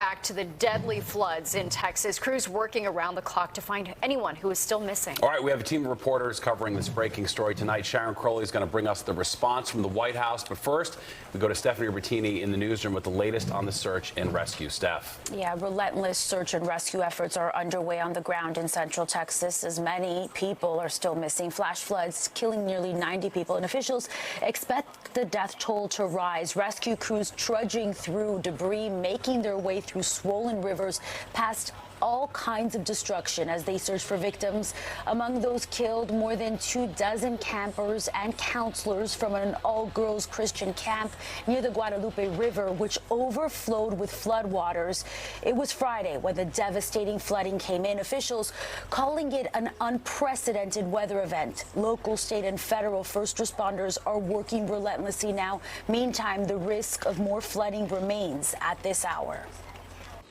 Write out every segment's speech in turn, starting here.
Back to the deadly floods in Texas. Crews working around the clock to find anyone who is still missing. All right, we have a team of reporters covering this breaking story tonight. Sharon Crowley is going to bring us the response from the White House. But first, we go to Stephanie Bertini in the newsroom with the latest on the search and rescue. Steph. Yeah, relentless search and rescue efforts are underway on the ground in central Texas as many people are still missing. Flash floods killing nearly 90 people, and officials expect the death toll to rise. Rescue crews trudging through debris, making their way through swollen rivers past all kinds of destruction as they search for victims. Among those killed, more than 24 campers and counselors from an all-girls Christian camp near the Guadalupe River, which overflowed with floodwaters. It was Friday when the devastating flooding came in, officials calling it an unprecedented weather event. Local, state, and federal first responders are working relentlessly now. Meantime, the risk of more flooding remains at this hour.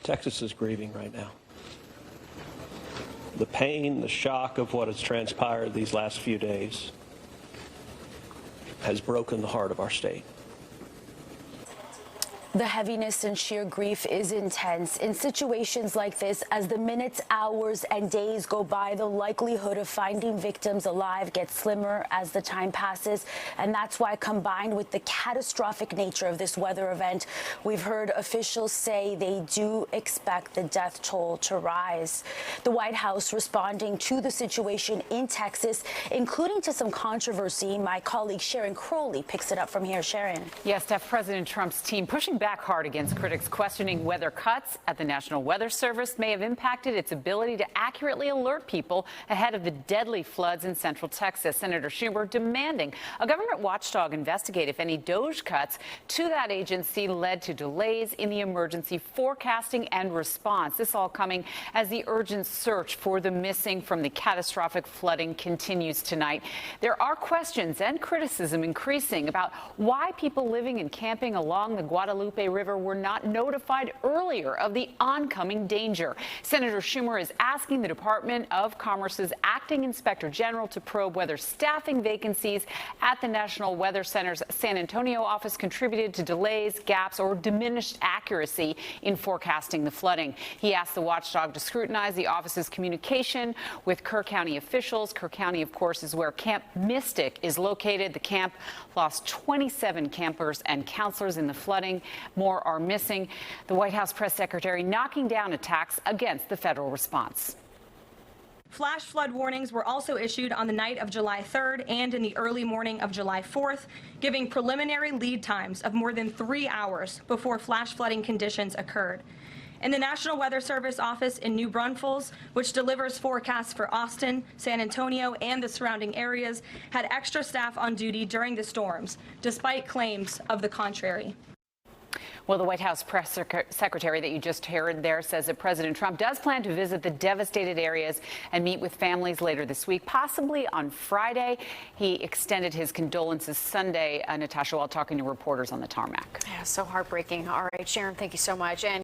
Texas is grieving right now. The pain, the shock of what has transpired these last few days has broken the heart of our state. The heaviness and sheer grief is intense. In situations like this, as the minutes, hours, and days go by, the likelihood of finding victims alive gets slimmer as the time passes. And that's why, combined with the catastrophic nature of this weather event, we've heard officials say they do expect the death toll to rise. The White House responding to the situation in Texas, including to some controversy. My colleague Sharon Crowley picks it up from here. Sharon. Yes, Steph, President Trump's team pushing back hard against critics questioning whether cuts at the National Weather Service may have impacted its ability to accurately alert people ahead of the deadly floods in central Texas. Senator Schumer demanding a government watchdog investigate if any DOGE cuts to that agency led to delays in the emergency forecasting and response. This all coming as the urgent search for the missing from the catastrophic flooding continues tonight. There are questions and criticism increasing about why people living and camping along the Guadalupe River were not notified earlier of the oncoming danger. Senator Schumer is asking the Department of Commerce's acting inspector general to probe whether staffing vacancies at the National Weather Center's San Antonio office contributed to delays, gaps, or diminished accuracy in forecasting the flooding. He asked the watchdog to scrutinize the office's communication with Kerr County officials. Kerr County, of course, is where Camp Mystic is located. The camp lost 27 campers and counselors in the flooding. More are missing. The White House press secretary knocking down attacks against the federal response. Flash flood warnings were also issued on the night of July 3rd and in the early morning of July 4th, giving preliminary lead times of more than 3 hours before flash flooding conditions occurred. And the National Weather Service office in New Braunfels, which delivers forecasts for Austin, San Antonio, and the surrounding areas, had extra staff on duty during the storms, despite claims of the contrary. Well, the White House press secretary that you just heard there says that President Trump does plan to visit the devastated areas and meet with families later this week, possibly on Friday. He extended his condolences Sunday, Natasha, while talking to reporters on the tarmac. Yeah, so heartbreaking. All right, Sharon, thank you so much. And